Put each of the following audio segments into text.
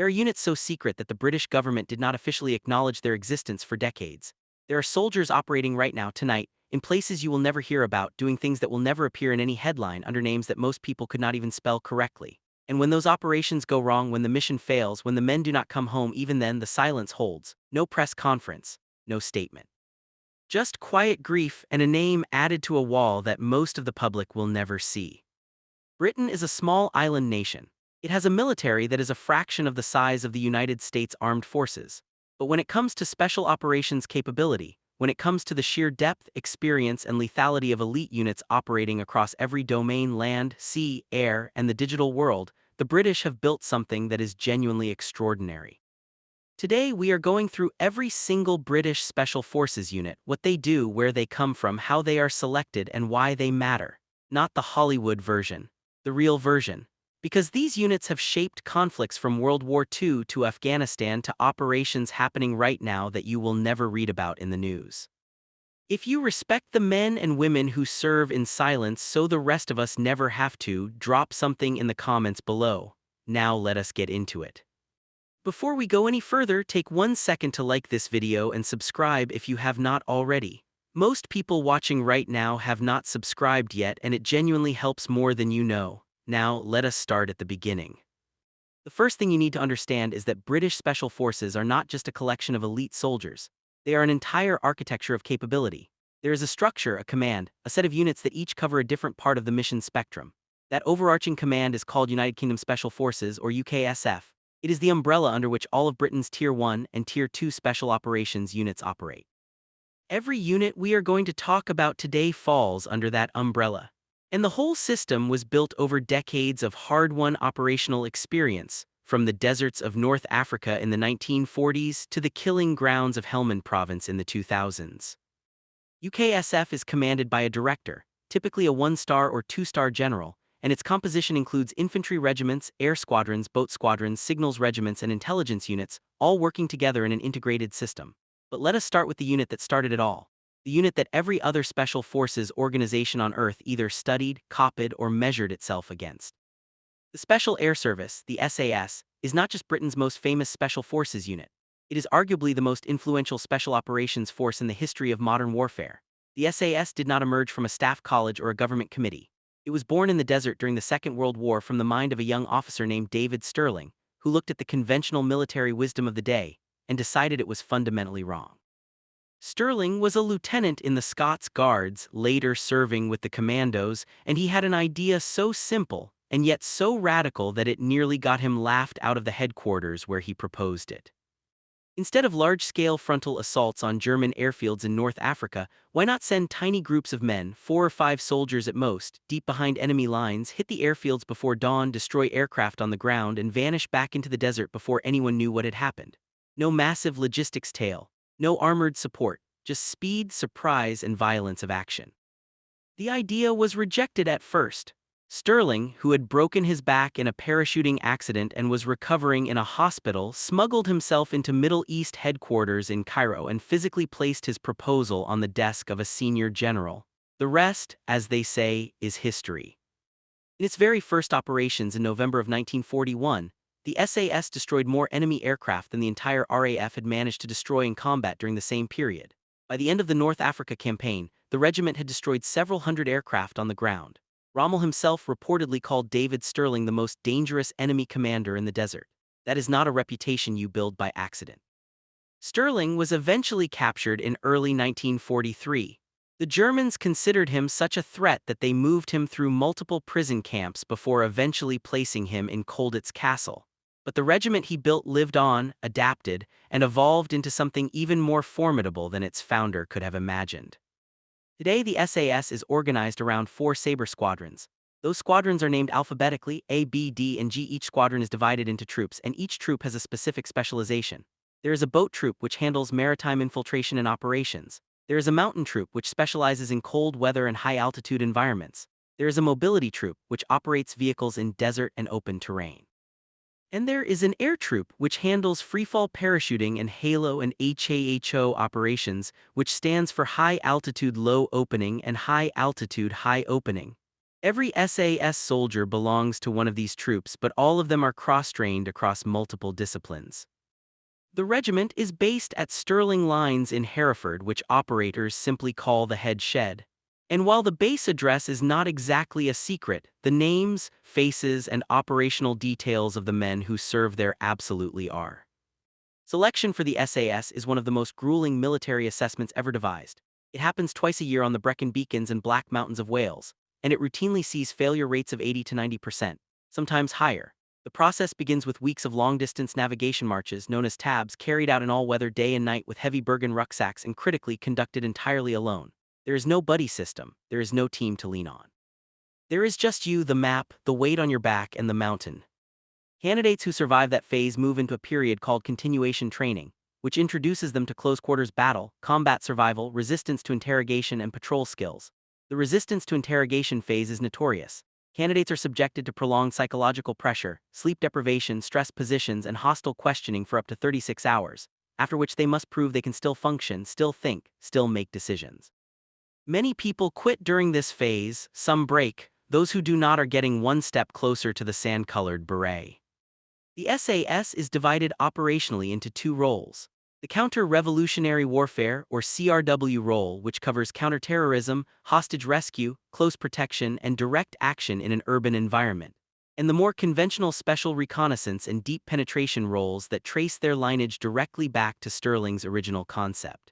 There are units so secret that the British government did not officially acknowledge their existence for decades. There are soldiers operating right now, tonight, in places you will never hear about, doing things that will never appear in any headline under names that most people could not even spell correctly. And when those operations go wrong, when the mission fails, when the men do not come home, even then the silence holds. No press conference, no statement. Just quiet grief and a name added to a wall that most of the public will never see. Britain is a small island nation. It has a military that is a fraction of the size of the United States Armed Forces. But when it comes to special operations capability, when it comes to the sheer depth, experience, and lethality of elite units operating across every domain, land, sea, air, and the digital world, the British have built something that is genuinely extraordinary. Today, we are going through every single British Special Forces unit, what they do, where they come from, how they are selected, and why they matter. Not the Hollywood version, the real version. Because these units have shaped conflicts from World War II to Afghanistan to operations happening right now that you will never read about in the news. If you respect the men and women who serve in silence so the rest of us never have to, drop something in the comments below. Now let us get into it. Before we go any further, take 1 second to like this video and subscribe if you have not already. Most people watching right now have not subscribed yet, and it genuinely helps more than you know. Now, let us start at the beginning. The first thing you need to understand is that British Special Forces are not just a collection of elite soldiers. They are an entire architecture of capability. There is a structure, a command, a set of units that each cover a different part of the mission spectrum. That overarching command is called United Kingdom Special Forces, or UKSF. It is the umbrella under which all of Britain's Tier 1 and Tier 2 special operations units operate. Every unit we are going to talk about today falls under that umbrella. And the whole system was built over decades of hard-won operational experience, from the deserts of North Africa in the 1940s to the killing grounds of Helmand Province in the 2000s. UKSF is commanded by a director, typically a 1-star or 2-star general, and its composition includes infantry regiments, air squadrons, boat squadrons, signals regiments, and intelligence units, all working together in an integrated system. But let us start with the unit that started it all. The unit that every other special forces organization on Earth either studied, copied, or measured itself against. The Special Air Service, the SAS, is not just Britain's most famous special forces unit. It is arguably the most influential special operations force in the history of modern warfare. The SAS did not emerge from a staff college or a government committee. It was born in the desert during the Second World War from the mind of a young officer named David Stirling, who looked at the conventional military wisdom of the day and decided it was fundamentally wrong. Stirling was a lieutenant in the Scots Guards, later serving with the Commandos, and he had an idea so simple and yet so radical that it nearly got him laughed out of the headquarters where he proposed it. Instead of large-scale frontal assaults on German airfields in North Africa, why not send tiny groups of men, 4 or 5 soldiers at most, deep behind enemy lines, hit the airfields before dawn, destroy aircraft on the ground, and vanish back into the desert before anyone knew what had happened? No massive logistics tale. No armored support, just speed, surprise, and violence of action. The idea was rejected at first. Stirling, who had broken his back in a parachuting accident and was recovering in a hospital, smuggled himself into Middle East headquarters in Cairo and physically placed his proposal on the desk of a senior general. The rest, as they say, is history. In its very first operations in November of 1941, the SAS destroyed more enemy aircraft than the entire RAF had managed to destroy in combat during the same period. By the end of the North Africa campaign, the regiment had destroyed several hundred aircraft on the ground. Rommel himself reportedly called David Stirling the most dangerous enemy commander in the desert. That is not a reputation you build by accident. Stirling was eventually captured in early 1943. The Germans considered him such a threat that they moved him through multiple prison camps before eventually placing him in Colditz Castle. But the regiment he built lived on, adapted, and evolved into something even more formidable than its founder could have imagined. Today, the SAS is organized around 4 Sabre squadrons. Those squadrons are named alphabetically, A, B, D, and G. Each squadron is divided into troops, and each troop has a specific specialization. There is a boat troop which handles maritime infiltration and operations. There is a mountain troop which specializes in cold weather and high-altitude environments. There is a mobility troop which operates vehicles in desert and open terrain. And there is an air troop which handles freefall parachuting and HALO and HAHO operations, which stands for High Altitude Low Opening and High Altitude High Opening. Every SAS soldier belongs to one of these troops, but all of them are cross-trained across multiple disciplines. The regiment is based at Sterling Lines in Hereford, which operators simply call the Head Shed. And while the base address is not exactly a secret, the names, faces, and operational details of the men who serve there absolutely are. Selection for the SAS is one of the most grueling military assessments ever devised. It happens twice a year on the Brecon Beacons and Black Mountains of Wales, and it routinely sees failure rates of 80 to 90%, sometimes higher. The process begins with weeks of long-distance navigation marches, known as tabs, carried out in all-weather day and night with heavy Bergen rucksacks and critically conducted entirely alone. There is no buddy system, there is no team to lean on. There is just you, the map, the weight on your back, and the mountain. Candidates who survive that phase move into a period called continuation training, which introduces them to close-quarters battle, combat survival, resistance to interrogation, and patrol skills. The resistance to interrogation phase is notorious. Candidates are subjected to prolonged psychological pressure, sleep deprivation, stress positions, and hostile questioning for up to 36 hours, after which they must prove they can still function, still think, still make decisions. Many people quit during this phase, some break, those who do not are getting one step closer to the sand-colored beret. The SAS is divided operationally into two roles. The Counter-Revolutionary Warfare, or CRW role, which covers counterterrorism, hostage rescue, close protection, and direct action in an urban environment. And the more conventional Special Reconnaissance and Deep Penetration roles that trace their lineage directly back to Sterling's original concept.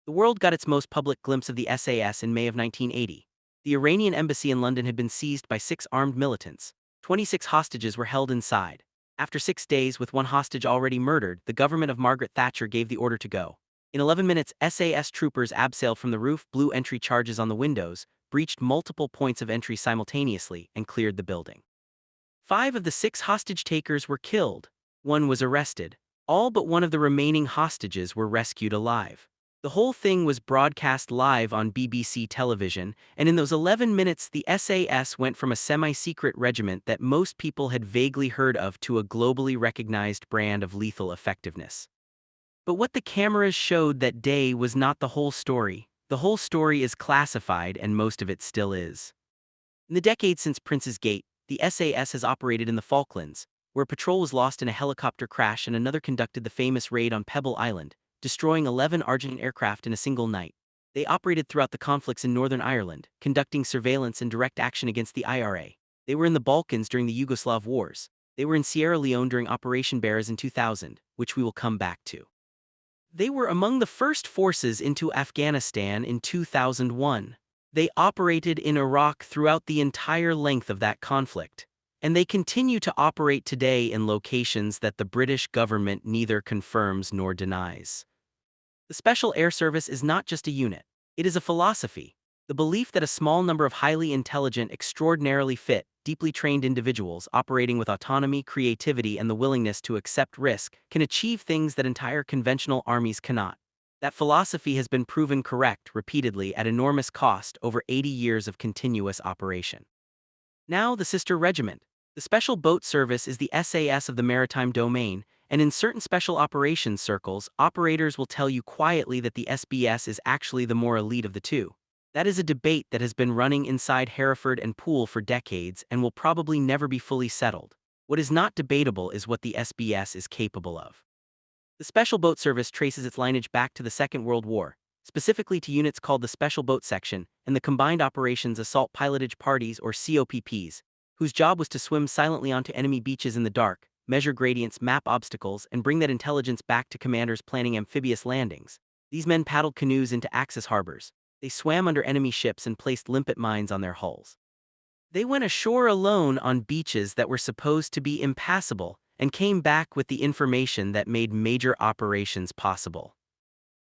The world got its most public glimpse of the SAS in May of 1980. The Iranian embassy in London had been seized by 6 armed militants. 26 hostages were held inside. After 6 days with one hostage already murdered, the government of Margaret Thatcher gave the order to go. In 11 minutes, SAS troopers abseiled from the roof, blew entry charges on the windows, breached multiple points of entry simultaneously, and cleared the building. 5 of the 6 hostage-takers were killed. 1 was arrested. All but one of the remaining hostages were rescued alive. The whole thing was broadcast live on BBC television, and in those 11 minutes the SAS went from a semi-secret regiment that most people had vaguely heard of to a globally recognized brand of lethal effectiveness. But what the cameras showed that day was not the whole story. The whole story is classified, and most of it still is. In the decades since Prince's Gate, the SAS has operated in the Falklands, where a patrol was lost in a helicopter crash and another conducted the famous raid on Pebble Island, destroying 11 Argentine aircraft in a single night. They operated throughout the conflicts in Northern Ireland, conducting surveillance and direct action against the IRA. They were in the Balkans during the Yugoslav Wars. They were in Sierra Leone during Operation Bears in 2000, which we will come back to. They were among the first forces into Afghanistan in 2001. They operated in Iraq throughout the entire length of that conflict. And they continue to operate today in locations that the British government neither confirms nor denies. The Special Air Service is not just a unit. It is a philosophy. The belief that a small number of highly intelligent, extraordinarily fit, deeply trained individuals operating with autonomy, creativity, and the willingness to accept risk can achieve things that entire conventional armies cannot. That philosophy has been proven correct repeatedly at enormous cost over 80 years of continuous operation. Now the sister regiment. The Special Boat Service is the SAS of the maritime domain, and in certain special operations circles, operators will tell you quietly that the SBS is actually the more elite of the two. That is a debate that has been running inside Hereford and Poole for decades and will probably never be fully settled. What is not debatable is what the SBS is capable of. The Special Boat Service traces its lineage back to the Second World War, specifically to units called the Special Boat Section and the Combined Operations Assault Pilotage Parties, or COPPs, whose job was to swim silently onto enemy beaches in the dark, measure gradients, map obstacles, and bring that intelligence back to commanders planning amphibious landings. These men paddled canoes into Axis harbors. They swam under enemy ships and placed limpet mines on their hulls. They went ashore alone on beaches that were supposed to be impassable and came back with the information that made major operations possible.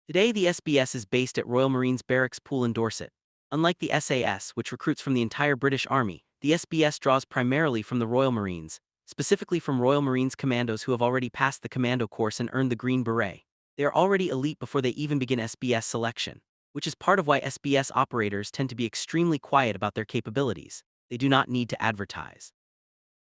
Today, the SBS is based at Royal Marines Barracks Poole in Dorset. Unlike the SAS, which recruits from the entire British Army, the SBS draws primarily from the Royal Marines, specifically from Royal Marines commandos who have already passed the commando course and earned the Green Beret. They are already elite before they even begin SBS selection, which is part of why SBS operators tend to be extremely quiet about their capabilities. They do not need to advertise.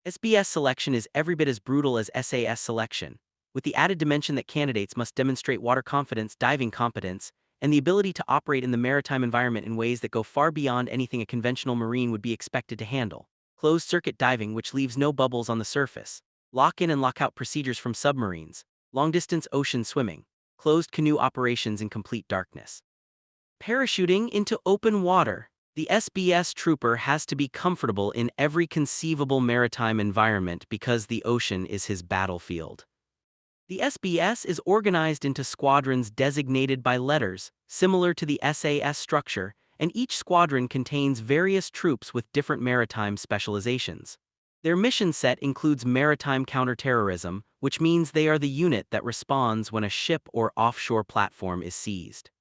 SBS selection is every bit as brutal as SAS selection, with the added dimension that candidates must demonstrate water confidence, diving competence, and the ability to operate in the maritime environment in ways that go far beyond anything a conventional marine would be expected to handle. Closed-circuit diving, which leaves no bubbles on the surface. Lock-in and lock-out procedures from submarines. Long-distance ocean swimming. Closed canoe operations in complete darkness. Parachuting into open water. The SBS trooper has to be comfortable in every conceivable maritime environment because the ocean is his battlefield. The SBS is organized into squadrons designated by letters, similar to the SAS structure, and each squadron contains various troops with different maritime specializations. Their mission set includes maritime counterterrorism, which means they are the unit that responds when a ship or offshore platform is seized.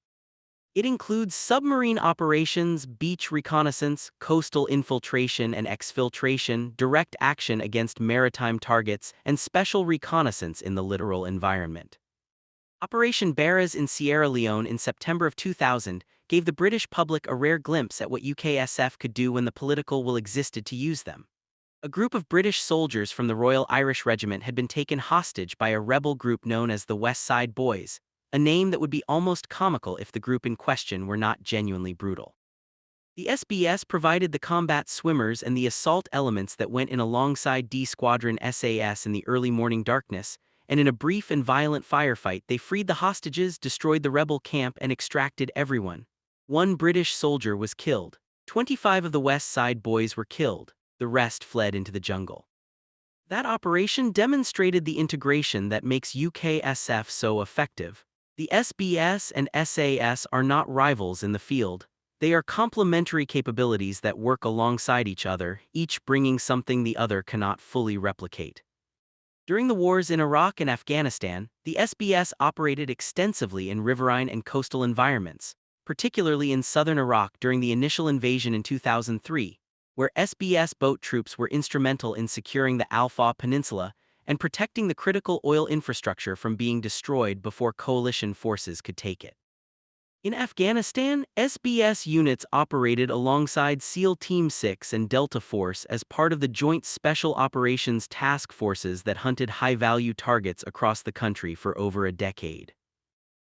It includes submarine operations, beach reconnaissance, coastal infiltration and exfiltration, direct action against maritime targets, and special reconnaissance in the littoral environment. Operation Barras in Sierra Leone in September of 2000 gave the British public a rare glimpse at what UKSF could do when the political will existed to use them. A group of British soldiers from the Royal Irish Regiment had been taken hostage by a rebel group known as the West Side Boys, a name that would be almost comical if the group in question were not genuinely brutal. The SBS provided the combat swimmers and the assault elements that went in alongside D Squadron SAS in the early morning darkness, and in a brief and violent firefight they freed the hostages, destroyed the rebel camp, and extracted everyone. One British soldier was killed. 25 of the West Side Boys were killed. The rest fled into the jungle. That operation demonstrated the integration that makes UKSF so effective. The SBS and SAS are not rivals in the field. They are complementary capabilities that work alongside each other, each bringing something the other cannot fully replicate. During the wars in Iraq and Afghanistan, the SBS operated extensively in riverine and coastal environments, particularly in southern Iraq during the initial invasion in 2003, where SBS boat troops were instrumental in securing the Al-Faw Peninsula and protecting the critical oil infrastructure from being destroyed before coalition forces could take it. In Afghanistan, SBS units operated alongside SEAL Team 6 and Delta Force as part of the Joint Special Operations Task Forces that hunted high-value targets across the country for over a decade.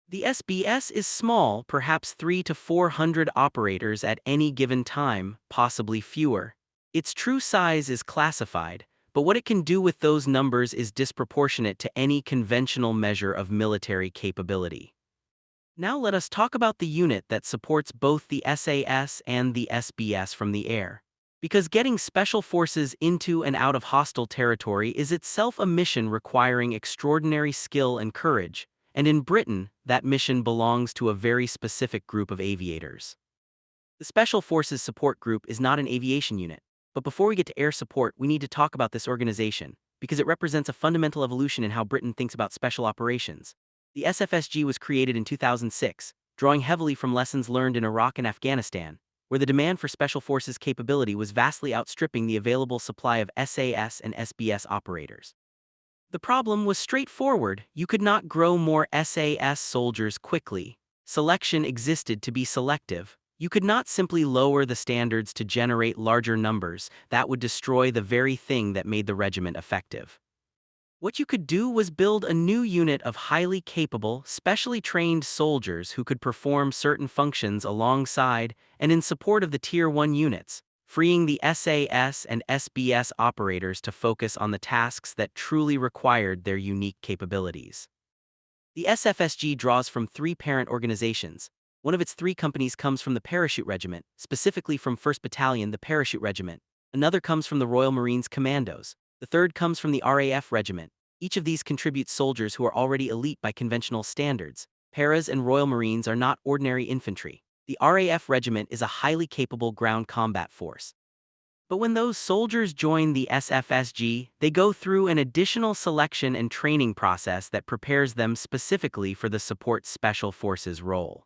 The SBS is small, perhaps 300 to 400 operators at any given time, possibly fewer. Its true size is classified, but what it can do with those numbers is disproportionate to any conventional measure of military capability. Now let us talk about the unit that supports both the SAS and the SBS from the air. Because getting special forces into and out of hostile territory is itself a mission requiring extraordinary skill and courage, and in Britain, that mission belongs to a very specific group of aviators. The Special Forces Support Group is not an aviation unit. But before we get to air support, we need to talk about this organization, because it represents a fundamental evolution in how Britain thinks about special operations. The SFSG was created in 2006, drawing heavily from lessons learned in Iraq and Afghanistan, where the demand for special forces capability was vastly outstripping the available supply of SAS and SBS operators. The problem was straightforward: you could not grow more SAS soldiers quickly. Selection existed to be selective. You could not simply lower the standards to generate larger numbers. That would destroy the very thing that made the regiment effective. What you could do was build a new unit of highly capable, specially trained soldiers who could perform certain functions alongside and in support of the Tier 1 units, freeing the SAS and SBS operators to focus on the tasks that truly required their unique capabilities. The SFSG draws from 3 parent organizations. One of its 3 companies comes from the Parachute Regiment, specifically from 1st Battalion, the Parachute Regiment. Another comes from the Royal Marines Commandos. The third comes from the RAF Regiment. Each of these contributes soldiers who are already elite by conventional standards. Paras and Royal Marines are not ordinary infantry. The RAF Regiment is a highly capable ground combat force. But when those soldiers join the SFSG, they go through an additional selection and training process that prepares them specifically for the support special forces role.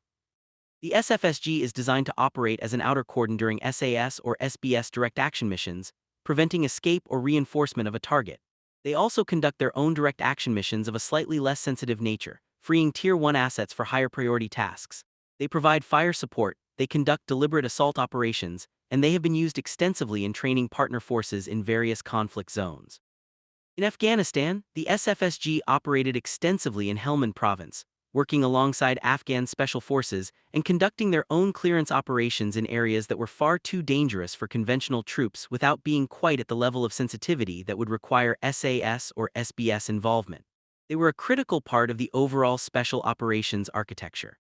The SFSG is designed to operate as an outer cordon during SAS or SBS direct action missions, preventing escape or reinforcement of a target. They also conduct their own direct action missions of a slightly less sensitive nature, freeing Tier 1 assets for higher priority tasks. They provide fire support, they conduct deliberate assault operations, and they have been used extensively in training partner forces in various conflict zones. In Afghanistan, the SFSG operated extensively in Helmand Province, working alongside Afghan special forces and conducting their own clearance operations in areas that were far too dangerous for conventional troops without being quite at the level of sensitivity that would require SAS or SBS involvement. They were a critical part of the overall special operations architecture.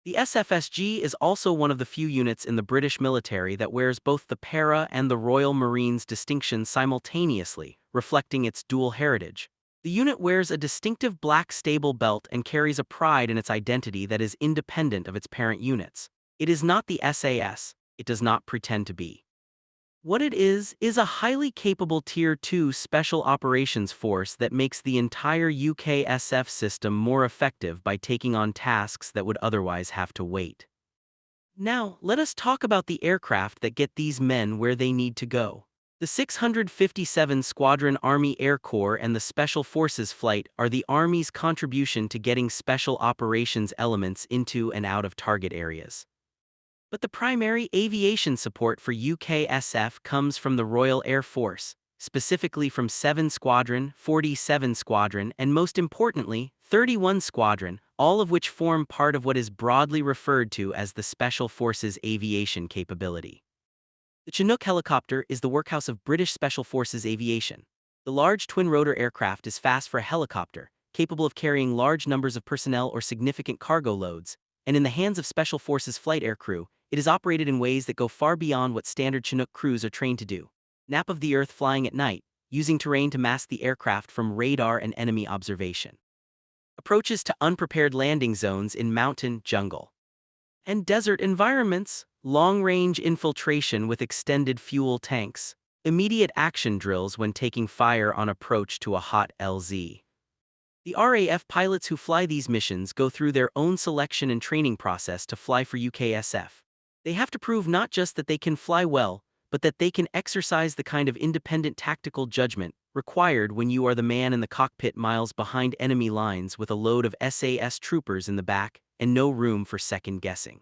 The SFSG is also one of the few units in the British military that wears both the Para and the Royal Marines distinctions simultaneously, reflecting its dual heritage. The unit wears a distinctive black stable belt and carries a pride in its identity that is independent of its parent units. It is not the SAS, it does not pretend to be. What it is a highly capable Tier 2 Special Operations Force that makes the entire UKSF system more effective by taking on tasks that would otherwise have to wait. Now, let us talk about the aircraft that get these men where they need to go. The 657 Squadron Army Air Corps and the Special Forces Flight are the Army's contribution to getting special operations elements into and out of target areas. But the primary aviation support for UKSF comes from the Royal Air Force, specifically from 7 Squadron, 47 Squadron, and most importantly, 31 Squadron, all of which form part of what is broadly referred to as the Special Forces aviation capability. The Chinook helicopter is the workhorse of British Special Forces aviation. The large twin-rotor aircraft is fast for a helicopter, capable of carrying large numbers of personnel or significant cargo loads, and in the hands of Special Forces flight aircrew, it is operated in ways that go far beyond what standard Chinook crews are trained to do. Nap of the Earth flying at night, using terrain to mask the aircraft from radar and enemy observation. Approaches to unprepared landing zones in mountain, jungle, and desert environments, long-range infiltration with extended fuel tanks, immediate action drills when taking fire on approach to a hot LZ. The RAF pilots who fly these missions go through their own selection and training process to fly for UKSF. They have to prove not just that they can fly well, but that they can exercise the kind of independent tactical judgment required when you are the man in the cockpit miles behind enemy lines with a load of SAS troopers in the back and no room for second guessing.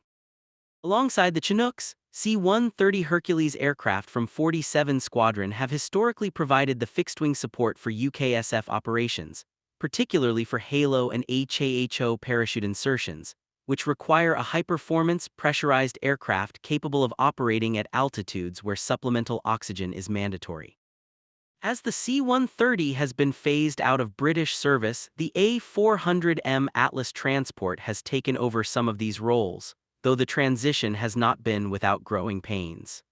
Alongside the Chinooks, C-130 Hercules aircraft from 47 Squadron have historically provided the fixed-wing support for UKSF operations, particularly for HALO and HAHO parachute insertions, which require a high-performance, pressurized aircraft capable of operating at altitudes where supplemental oxygen is mandatory. As the C-130 has been phased out of British service, the A400M Atlas transport has taken over some of these roles, though the transition has not been without growing pains.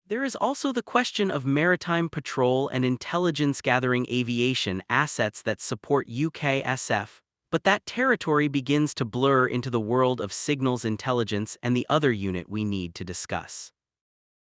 There is also the question of maritime patrol and intelligence-gathering aviation assets that support UKSF, but that territory begins to blur into the world of signals intelligence and the other unit we need to discuss.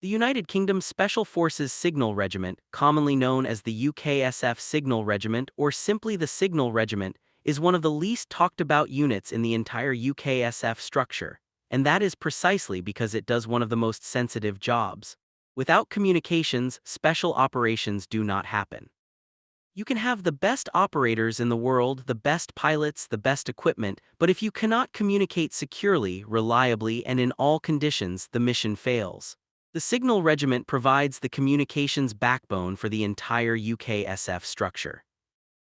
The United Kingdom Special Forces Signal Regiment, commonly known as the UKSF Signal Regiment or simply the Signal Regiment, is one of the least talked about units in the entire UKSF structure, and that is precisely because it does one of the most sensitive jobs. Without communications, special operations do not happen. You can have the best operators in the world, the best pilots, the best equipment, but if you cannot communicate securely, reliably, and in all conditions, the mission fails. The Signal Regiment provides the communications backbone for the entire UKSF structure.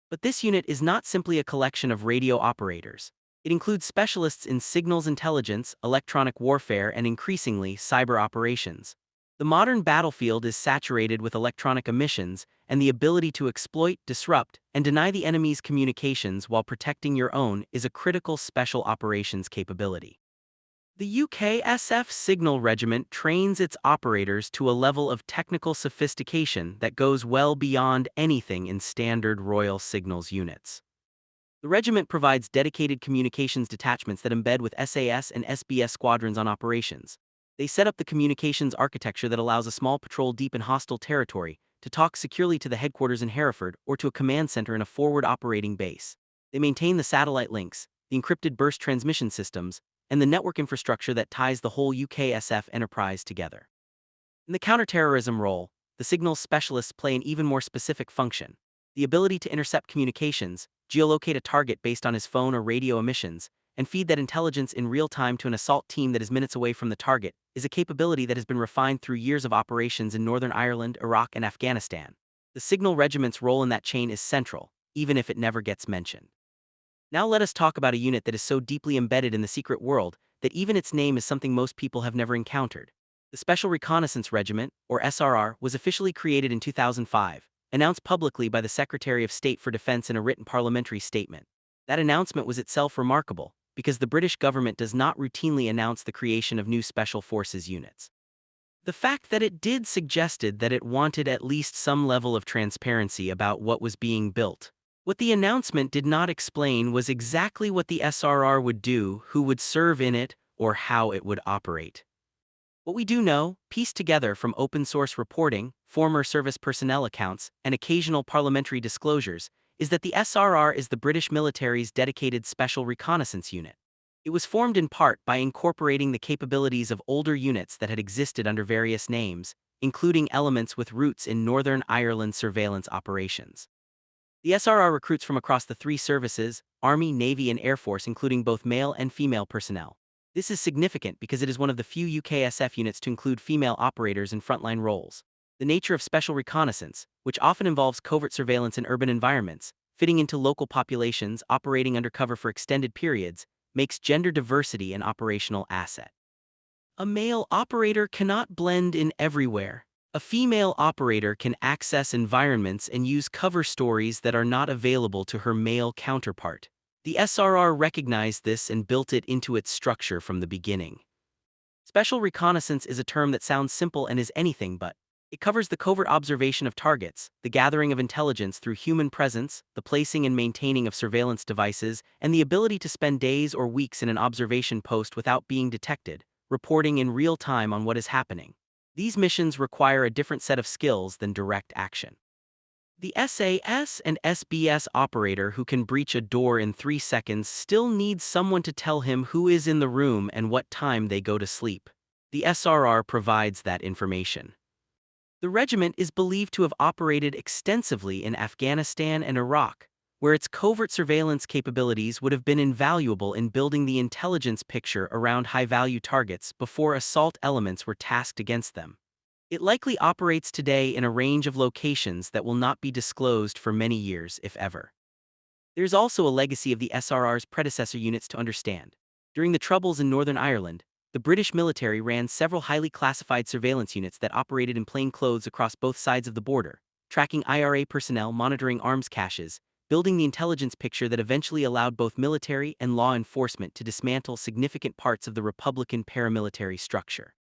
But this unit is not simply a collection of radio operators. It includes specialists in signals intelligence, electronic warfare, and increasingly, cyber operations. The modern battlefield is saturated with electronic emissions, and the ability to exploit, disrupt, and deny the enemy's communications while protecting your own is a critical special operations capability. The UKSF Signal Regiment trains its operators to a level of technical sophistication that goes well beyond anything in standard Royal Signals units. The regiment provides dedicated communications detachments that embed with SAS and SBS squadrons on operations. They set up the communications architecture that allows a small patrol deep in hostile territory to talk securely to the headquarters in Hereford or to a command center in a forward operating base. They maintain the satellite links, the encrypted burst transmission systems, and the network infrastructure that ties the whole UKSF enterprise together. In the counterterrorism role, the signals specialists play an even more specific function. The ability to intercept communications, geolocate a target based on his phone or radio emissions, and feed that intelligence in real time to an assault team that is minutes away from the target, is a capability that has been refined through years of operations in Northern Ireland, Iraq, and Afghanistan. The Signal Regiment's role in that chain is central, even if it never gets mentioned. Now let us talk about a unit that is so deeply embedded in the secret world that even its name is something most people have never encountered. The Special Reconnaissance Regiment, or SRR, was officially created in 2005, announced publicly by the Secretary of State for Defense in a written parliamentary statement. That announcement was itself remarkable, because the British government does not routinely announce the creation of new special forces units. The fact that it did suggested that it wanted at least some level of transparency about what was being built. What the announcement did not explain was exactly what the SRR would do, who would serve in it, or how it would operate. What we do know, pieced together from open-source reporting, former service personnel accounts, and occasional parliamentary disclosures, is that the SRR is the British military's dedicated Special Reconnaissance Unit. It was formed in part by incorporating the capabilities of older units that had existed under various names, including elements with roots in Northern Ireland surveillance operations. The SRR recruits from across the three services, Army, Navy, and Air Force, including both male and female personnel. This is significant because it is one of the few UKSF units to include female operators in frontline roles. The nature of special reconnaissance, which often involves covert surveillance in urban environments, fitting into local populations, operating undercover for extended periods, makes gender diversity an operational asset. A male operator cannot blend in everywhere. A female operator can access environments and use cover stories that are not available to her male counterpart. The SRR recognized this and built it into its structure from the beginning. Special reconnaissance is a term that sounds simple and is anything but. It covers the covert observation of targets, the gathering of intelligence through human presence, the placing and maintaining of surveillance devices, and the ability to spend days or weeks in an observation post without being detected, reporting in real time on what is happening. These missions require a different set of skills than direct action. The SAS and SBS operator who can breach a door in 3 seconds still needs someone to tell him who is in the room and what time they go to sleep. The SRR provides that information. The regiment is believed to have operated extensively in Afghanistan and Iraq, where its covert surveillance capabilities would have been invaluable in building the intelligence picture around high-value targets before assault elements were tasked against them. It likely operates today in a range of locations that will not be disclosed for many years, if ever. There's also a legacy of the SRR's predecessor units to understand. During the Troubles in Northern Ireland, the British military ran several highly classified surveillance units that operated in plain clothes across both sides of the border, tracking IRA personnel, monitoring arms caches, building the intelligence picture that eventually allowed both military and law enforcement to dismantle significant parts of the Republican paramilitary structure.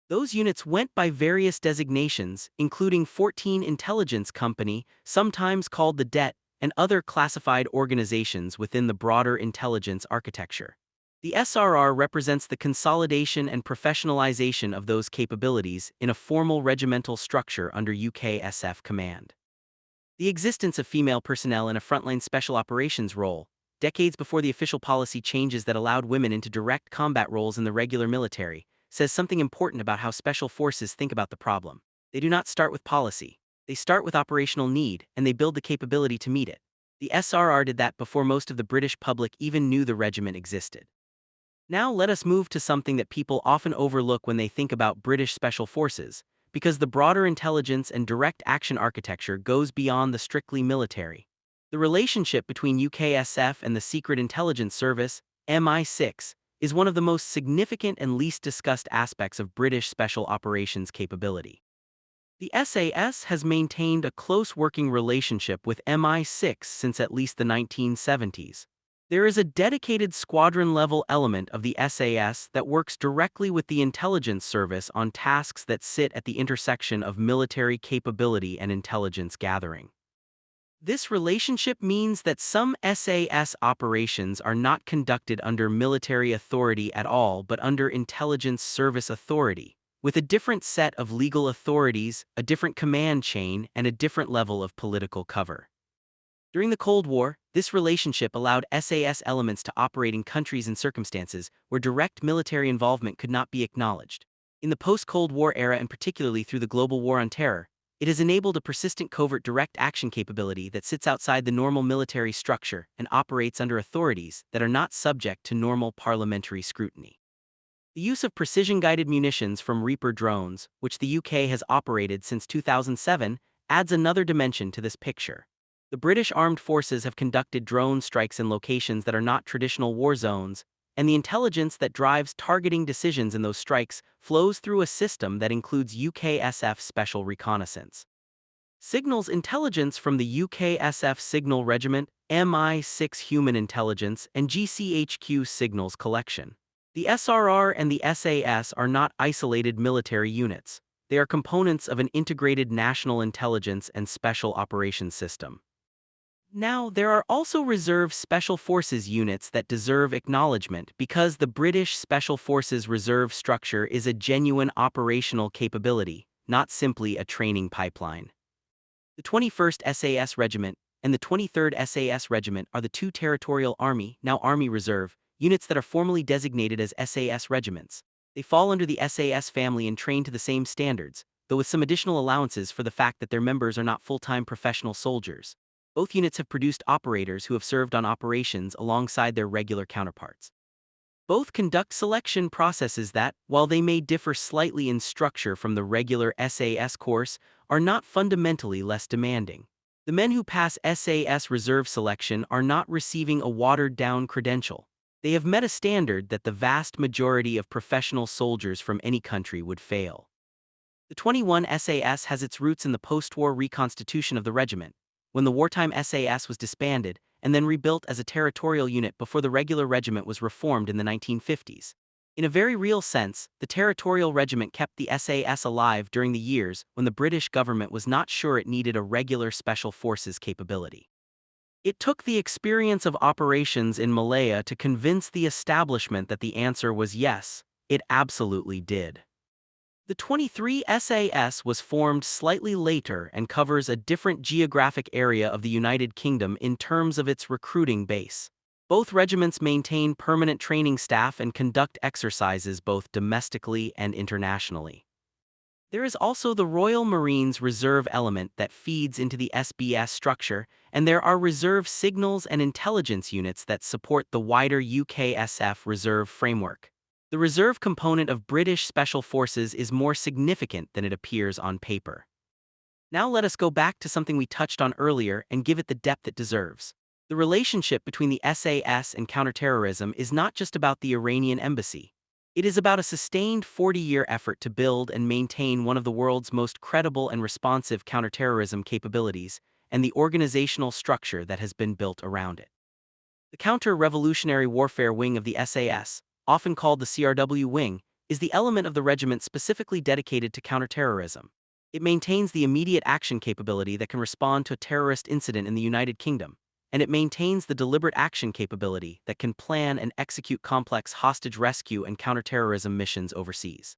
Those units went by various designations, including 14 Intelligence Company, sometimes called the DET, and other classified organizations within the broader intelligence architecture. The SRR represents the consolidation and professionalization of those capabilities in a formal regimental structure under UKSF command. The existence of female personnel in a frontline special operations role, decades before the official policy changes that allowed women into direct combat roles in the regular military, says something important about how special forces think about the problem. They do not start with policy. They start with operational need, and they build the capability to meet it. The SRR did that before most of the British public even knew the regiment existed. Now let us move to something that people often overlook when they think about British Special Forces, because the broader intelligence and direct action architecture goes beyond the strictly military. The relationship between UKSF and the Secret Intelligence Service, MI6, is one of the most significant and least discussed aspects of British special operations capability. The SAS has maintained a close working relationship with MI6 since at least the 1970s. There is a dedicated squadron-level element of the SAS that works directly with the intelligence service on tasks that sit at the intersection of military capability and intelligence gathering. This relationship means that some SAS operations are not conducted under military authority at all but under intelligence service authority, with a different set of legal authorities, a different command chain, and a different level of political cover. During the Cold War, this relationship allowed SAS elements to operate in countries and circumstances where direct military involvement could not be acknowledged. In the post-Cold War era, and particularly through the global war on terror, it has enabled a persistent covert direct action capability that sits outside the normal military structure and operates under authorities that are not subject to normal parliamentary scrutiny. The use of precision-guided munitions from Reaper drones, which the UK has operated since 2007, adds another dimension to this picture. The British Armed Forces have conducted drone strikes in locations that are not traditional war zones, and the intelligence that drives targeting decisions in those strikes flows through a system that includes UKSF Special Reconnaissance Signals Intelligence from the UKSF Signal Regiment, MI6 Human Intelligence, and GCHQ Signals Collection. The SRR and the SAS are not isolated military units. They are components of an integrated national intelligence and special operations system. Now, there are also Reserve Special Forces units that deserve acknowledgement because the British Special Forces Reserve structure is a genuine operational capability, not simply a training pipeline. The 21st SAS Regiment and the 23rd SAS Regiment are the two Territorial Army, now Army Reserve, units that are formally designated as SAS regiments. They fall under the SAS family and train to the same standards, though with some additional allowances for the fact that their members are not full-time professional soldiers. Both units have produced operators who have served on operations alongside their regular counterparts. Both conduct selection processes that, while they may differ slightly in structure from the regular SAS course, are not fundamentally less demanding. The men who pass SAS reserve selection are not receiving a watered-down credential. They have met a standard that the vast majority of professional soldiers from any country would fail. The 21 SAS has its roots in the post-war reconstitution of the regiment, when the wartime SAS was disbanded and then rebuilt as a territorial unit before the regular regiment was reformed in the 1950s. In a very real sense, the territorial regiment kept the SAS alive during the years when the British government was not sure it needed a regular special forces capability. It took the experience of operations in Malaya to convince the establishment that the answer was yes, it absolutely did. The 23 SAS was formed slightly later and covers a different geographic area of the United Kingdom in terms of its recruiting base. Both regiments maintain permanent training staff and conduct exercises both domestically and internationally. There is also the Royal Marines Reserve element that feeds into the SBS structure, and there are reserve signals and intelligence units that support the wider UKSF reserve framework. The reserve component of British Special Forces is more significant than it appears on paper. Now let us go back to something we touched on earlier and give it the depth it deserves. The relationship between the SAS and counterterrorism is not just about the Iranian embassy. It is about a sustained 40-year effort to build and maintain one of the world's most credible and responsive counterterrorism capabilities, and the organizational structure that has been built around it. The Counter-Revolutionary Warfare Wing of the SAS, often called the CRW Wing, is the element of the regiment specifically dedicated to counterterrorism. It maintains the immediate action capability that can respond to a terrorist incident in the United Kingdom, and it maintains the deliberate action capability that can plan and execute complex hostage rescue and counterterrorism missions overseas.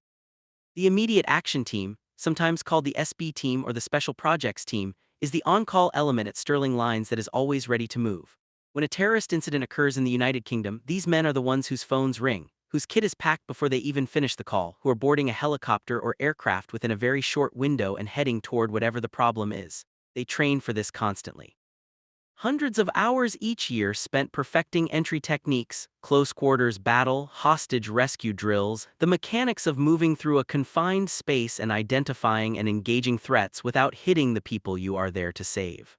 The Immediate Action Team, sometimes called the SB Team or the Special Projects Team, is the on-call element at Sterling Lines that is always ready to move. When a terrorist incident occurs in the United Kingdom, these men are the ones whose phones ring, whose kit is packed before they even finish the call, who are boarding a helicopter or aircraft within a very short window and heading toward whatever the problem is. They train for this constantly. Hundreds of hours each year spent perfecting entry techniques, close quarters battle, hostage rescue drills, the mechanics of moving through a confined space and identifying and engaging threats without hitting the people you are there to save.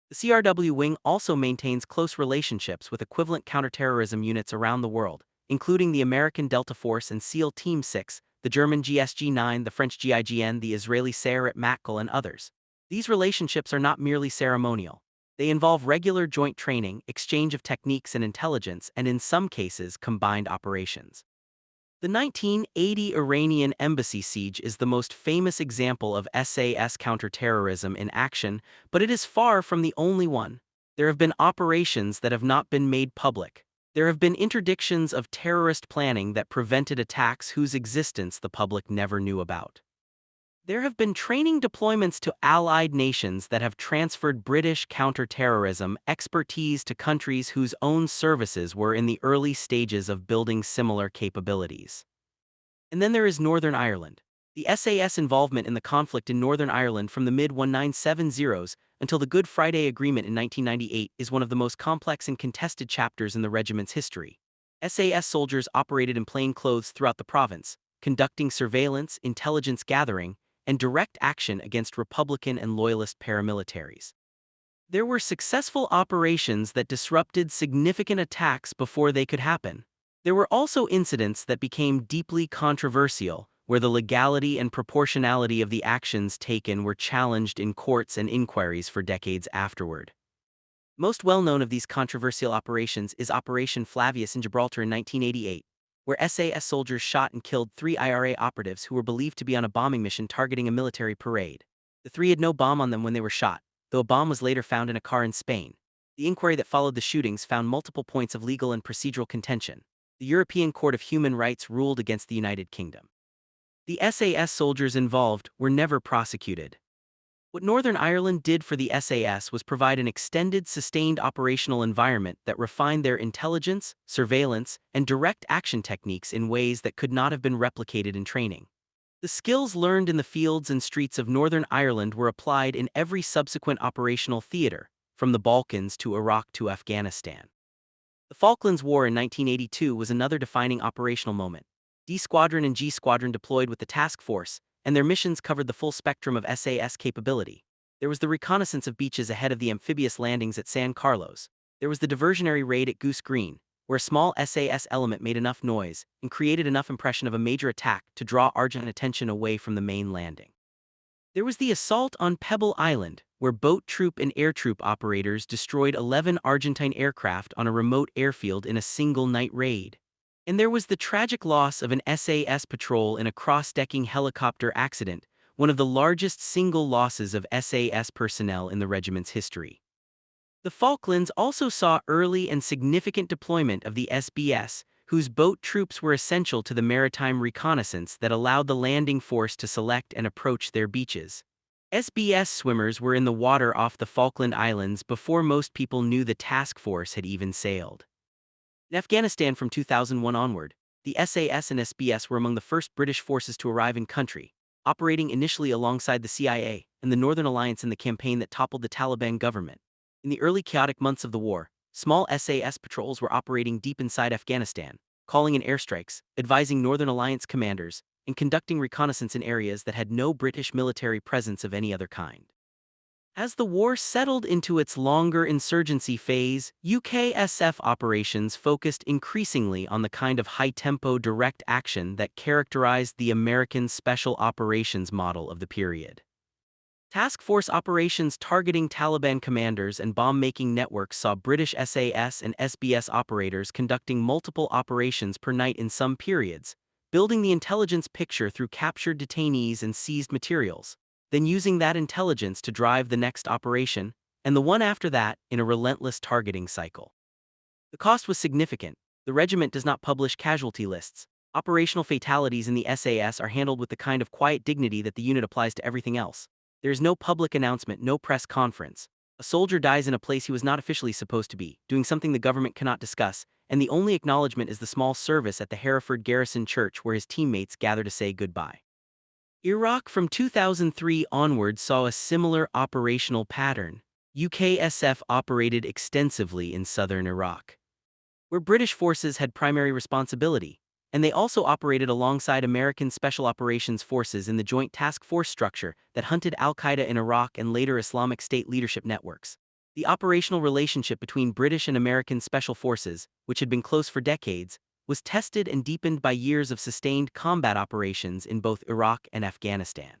The CRW Wing also maintains close relationships with equivalent counterterrorism units around the world, including the American Delta Force and SEAL Team 6, the German GSG-9, the French GIGN, the Israeli Sayeret Matkal, and others. These relationships are not merely ceremonial. They involve regular joint training, exchange of techniques and intelligence, and in some cases, combined operations. The 1980 Iranian embassy siege is the most famous example of SAS counterterrorism in action, but it is far from the only one. There have been operations that have not been made public. There have been interdictions of terrorist planning that prevented attacks whose existence the public never knew about. There have been training deployments to allied nations that have transferred British counterterrorism expertise to countries whose own services were in the early stages of building similar capabilities. And then there is Northern Ireland. The SAS involvement in the conflict in Northern Ireland from the mid-1970s until the Good Friday Agreement in 1998 is one of the most complex and contested chapters in the regiment's history. SAS soldiers operated in plain clothes throughout the province, conducting surveillance, intelligence gathering, and direct action against Republican and Loyalist paramilitaries. There were successful operations that disrupted significant attacks before they could happen. There were also incidents that became deeply controversial, where the legality and proportionality of the actions taken were challenged in courts and inquiries for decades afterward. Most well-known of these controversial operations is Operation Flavius in Gibraltar in 1988, where SAS soldiers shot and killed 3 IRA operatives who were believed to be on a bombing mission targeting a military parade. The 3 had no bomb on them when they were shot, though a bomb was later found in a car in Spain. The inquiry that followed the shootings found multiple points of legal and procedural contention. The European Court of Human Rights ruled against the United Kingdom. The SAS soldiers involved were never prosecuted. What Northern Ireland did for the SAS was provide an extended, sustained operational environment that refined their intelligence, surveillance, and direct action techniques in ways that could not have been replicated in training. The skills learned in the fields and streets of Northern Ireland were applied in every subsequent operational theater, from the Balkans to Iraq to Afghanistan. The Falklands War in 1982 was another defining operational moment. D Squadron and G Squadron deployed with the task force, and their missions covered the full spectrum of SAS capability. There was the reconnaissance of beaches ahead of the amphibious landings at San Carlos. There was the diversionary raid at Goose Green, where a small SAS element made enough noise and created enough impression of a major attack to draw Argentine attention away from the main landing. There was the assault on Pebble Island, where boat troop and air troop operators destroyed 11 Argentine aircraft on a remote airfield in a single night raid. And there was the tragic loss of an SAS patrol in a cross-decking helicopter accident, one of the largest single losses of SAS personnel in the regiment's history. The Falklands also saw early and significant deployment of the SBS, whose boat troops were essential to the maritime reconnaissance that allowed the landing force to select and approach their beaches. SBS swimmers were in the water off the Falkland Islands before most people knew the task force had even sailed. In Afghanistan from 2001 onward, the SAS and SBS were among the first British forces to arrive in country, operating initially alongside the CIA and the Northern Alliance in the campaign that toppled the Taliban government. In the early chaotic months of the war, small SAS patrols were operating deep inside Afghanistan, calling in airstrikes, advising Northern Alliance commanders, and conducting reconnaissance in areas that had no British military presence of any other kind. As the war settled into its longer insurgency phase, UKSF operations focused increasingly on the kind of high-tempo direct action that characterized the American Special Operations model of the period. Task force operations targeting Taliban commanders and bomb-making networks saw British SAS and SBS operators conducting multiple operations per night in some periods, building the intelligence picture through captured detainees and seized materials, then using that intelligence to drive the next operation, and the one after that, in a relentless targeting cycle. The cost was significant. The regiment does not publish casualty lists. Operational fatalities in the SAS are handled with the kind of quiet dignity that the unit applies to everything else. There is no public announcement, no press conference. A soldier dies in a place he was not officially supposed to be, doing something the government cannot discuss, and the only acknowledgement is the small service at the Hereford Garrison Church where his teammates gather to say goodbye. Iraq from 2003 onward saw a similar operational pattern. UKSF operated extensively in southern Iraq, where British forces had primary responsibility, and they also operated alongside American Special Operations Forces in the Joint Task Force structure that hunted al-Qaeda in Iraq and later Islamic State leadership networks. The operational relationship between British and American Special Forces, which had been close for decades, was tested and deepened by years of sustained combat operations in both Iraq and Afghanistan.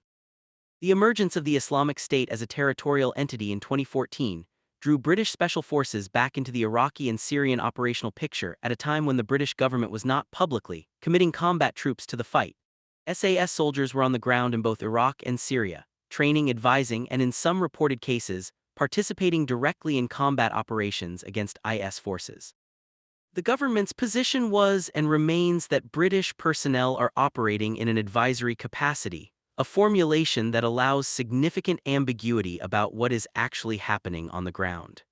The emergence of the Islamic State as a territorial entity in 2014 drew British Special Forces back into the Iraqi and Syrian operational picture at a time when the British government was not publicly committing combat troops to the fight. SAS soldiers were on the ground in both Iraq and Syria, training, advising, and in some reported cases, participating directly in combat operations against IS forces. The government's position was and remains that British personnel are operating in an advisory capacity, a formulation that allows significant ambiguity about what is actually happening on the ground.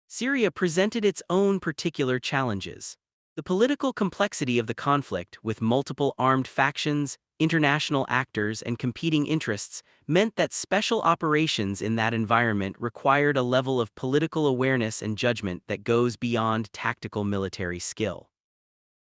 Syria presented its own particular challenges. The political complexity of the conflict, with multiple armed factions, international actors, and competing interests, meant that special operations in that environment required a level of political awareness and judgment that goes beyond tactical military skill.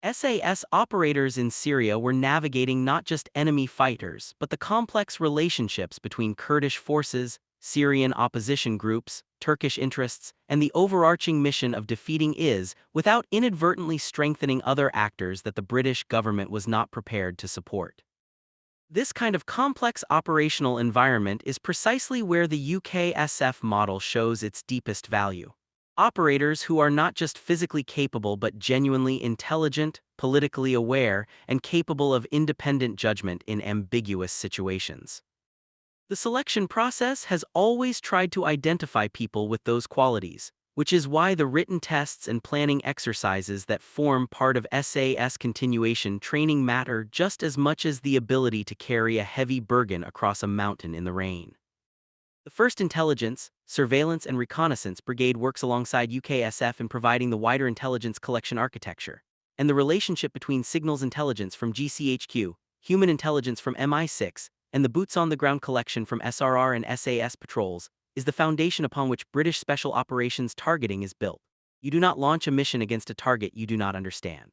SAS operators in Syria were navigating not just enemy fighters but the complex relationships between Kurdish forces, Syrian opposition groups, Turkish interests, and the overarching mission of defeating IS without inadvertently strengthening other actors that the British government was not prepared to support. This kind of complex operational environment is precisely where the UKSF model shows its deepest value. Operators who are not just physically capable but genuinely intelligent, politically aware, and capable of independent judgment in ambiguous situations. The selection process has always tried to identify people with those qualities, which is why the written tests and planning exercises that form part of SAS continuation training matter just as much as the ability to carry a heavy burden across a mountain in the rain. The 1st Intelligence, Surveillance and Reconnaissance Brigade works alongside UKSF in providing the wider intelligence collection architecture, and the relationship between signals intelligence from GCHQ, human intelligence from MI6, and the boots-on-the-ground collection from SRR and SAS patrols is the foundation upon which British Special Operations targeting is built. You do not launch a mission against a target you do not understand.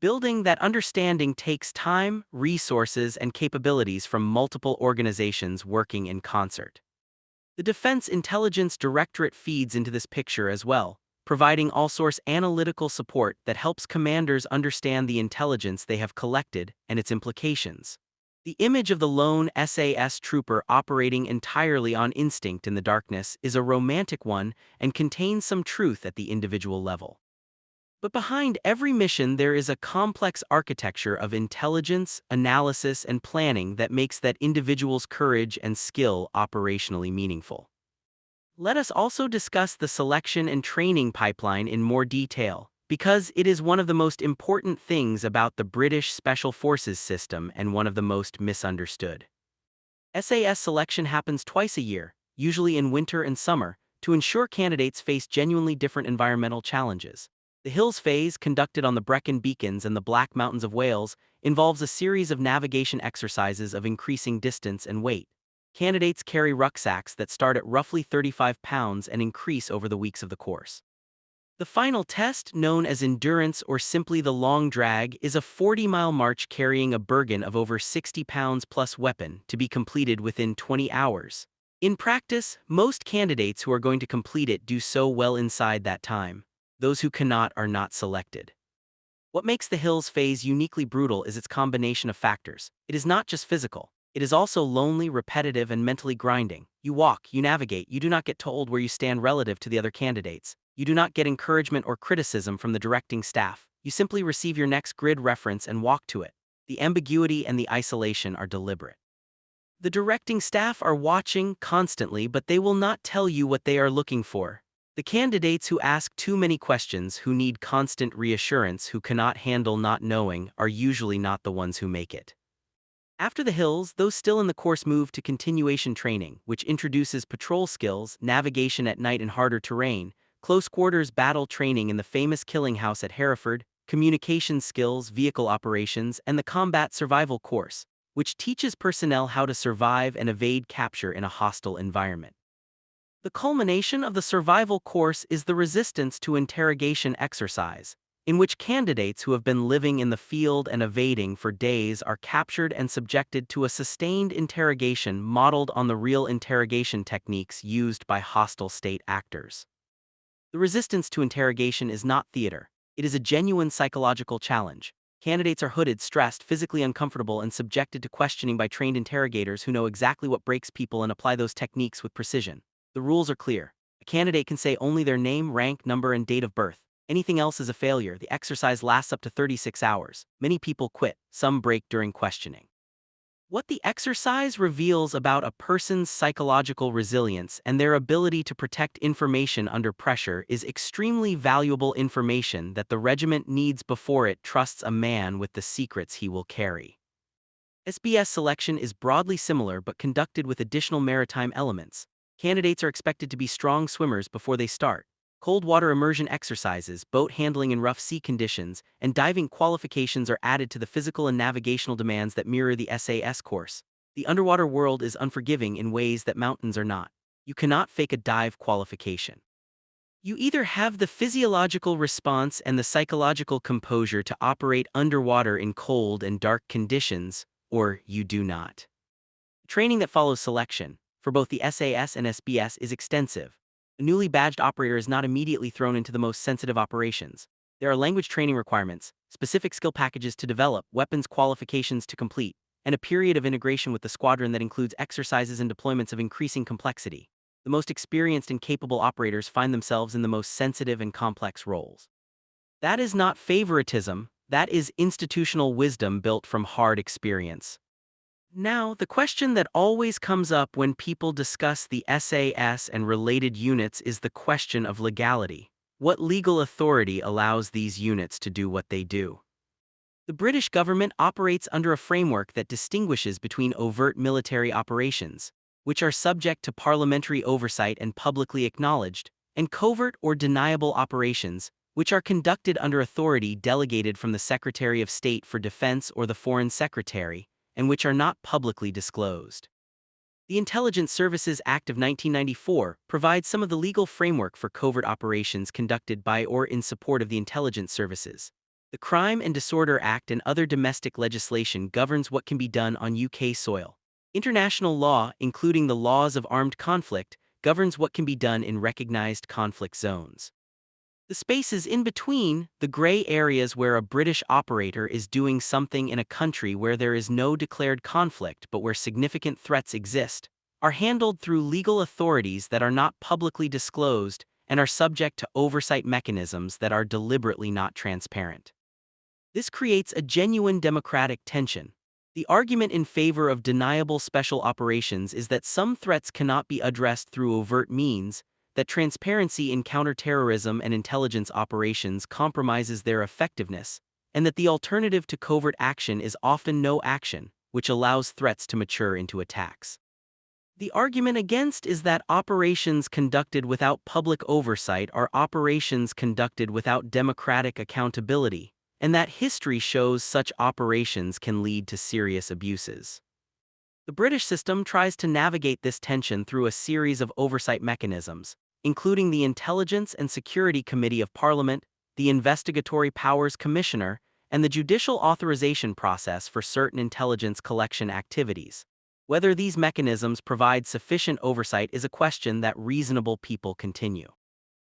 Building that understanding takes time, resources, and capabilities from multiple organizations working in concert. The Defense Intelligence Directorate feeds into this picture as well, providing all-source analytical support that helps commanders understand the intelligence they have collected and its implications. The image of the lone SAS trooper operating entirely on instinct in the darkness is a romantic one and contains some truth at the individual level. But behind every mission there is a complex architecture of intelligence, analysis, and planning that makes that individual's courage and skill operationally meaningful. Let us also discuss the selection and training pipeline in more detail, because it is one of the most important things about the British Special Forces system and one of the most misunderstood. SAS selection happens twice a year, usually in winter and summer, to ensure candidates face genuinely different environmental challenges. The Hills phase, conducted on the Brecon Beacons and the Black Mountains of Wales, involves a series of navigation exercises of increasing distance and weight. Candidates carry rucksacks that start at roughly 35 pounds and increase over the weeks of the course. The final test, known as endurance or simply the long drag, is a 40-mile march carrying a burden of over 60 pounds plus weapon to be completed within 20 hours. In practice, most candidates who are going to complete it do so well inside that time. Those who cannot are not selected. What makes the Hills phase uniquely brutal is its combination of factors. It is not just physical. It is also lonely, repetitive, and mentally grinding. You walk, you navigate, you do not get told where you stand relative to the other candidates. You do not get encouragement or criticism from the directing staff. You simply receive your next grid reference and walk to it. The ambiguity and the isolation are deliberate. The directing staff are watching constantly, but they will not tell you what they are looking for. The candidates who ask too many questions, who need constant reassurance, who cannot handle not knowing, are usually not the ones who make it. After the Hills, those still in the course move to continuation training, which introduces patrol skills, navigation at night in harder terrain, close quarters battle training in the famous Killing House at Hereford, communication skills, vehicle operations, and the combat survival course, which teaches personnel how to survive and evade capture in a hostile environment. The culmination of the survival course is the resistance to interrogation exercise, in which candidates who have been living in the field and evading for days are captured and subjected to a sustained interrogation modeled on the real interrogation techniques used by hostile state actors. The resistance to interrogation is not theater. It is a genuine psychological challenge. Candidates are hooded, stressed, physically uncomfortable, and subjected to questioning by trained interrogators who know exactly what breaks people and apply those techniques with precision. The rules are clear. A candidate can say only their name, rank, number, and date of birth. Anything else is a failure. The exercise lasts up to 36 hours. Many people quit. Some break during questioning. What the exercise reveals about a person's psychological resilience and their ability to protect information under pressure is extremely valuable information that the regiment needs before it trusts a man with the secrets he will carry. SBS selection is broadly similar but conducted with additional maritime elements. Candidates are expected to be strong swimmers before they start. Cold water immersion exercises, boat handling in rough sea conditions, and diving qualifications are added to the physical and navigational demands that mirror the SAS course. The underwater world is unforgiving in ways that mountains are not. You cannot fake a dive qualification. You either have the physiological response and the psychological composure to operate underwater in cold and dark conditions, or you do not. Training that follows selection. for both the SAS and SBS is extensive. A newly badged operator is not immediately thrown into the most sensitive operations. There are language training requirements, specific skill packages to develop, weapons qualifications to complete, and a period of integration with the squadron that includes exercises and deployments of increasing complexity. The most experienced and capable operators find themselves in the most sensitive and complex roles. That is not favoritism, that is institutional wisdom built from hard experience. Now, the question that always comes up when people discuss the SAS and related units is the question of legality. What legal authority allows these units to do what they do? The British government operates under a framework that distinguishes between overt military operations, which are subject to parliamentary oversight and publicly acknowledged, and covert or deniable operations, which are conducted under authority delegated from the Secretary of State for Defense or the Foreign Secretary, and which are not publicly disclosed. The Intelligence Services Act of 1994 provides some of the legal framework for covert operations conducted by or in support of the intelligence services. The Crime and Disorder Act and other domestic legislation governs what can be done on UK soil. International law, including the laws of armed conflict, governs what can be done in recognized conflict zones. The spaces in between, the gray areas where a British operator is doing something in a country where there is no declared conflict but where significant threats exist, are handled through legal authorities that are not publicly disclosed and are subject to oversight mechanisms that are deliberately not transparent. This creates a genuine democratic tension. The argument in favor of deniable special operations is that some threats cannot be addressed through overt means, that transparency in counterterrorism and intelligence operations compromises their effectiveness, and that the alternative to covert action is often no action, which allows threats to mature into attacks. The argument against is that operations conducted without public oversight are operations conducted without democratic accountability, and that history shows such operations can lead to serious abuses. The British system tries to navigate this tension through a series of oversight mechanisms, including the Intelligence and Security Committee of Parliament, the Investigatory Powers Commissioner, and the judicial authorization process for certain intelligence collection activities. Whether these mechanisms provide sufficient oversight is a question that reasonable people continue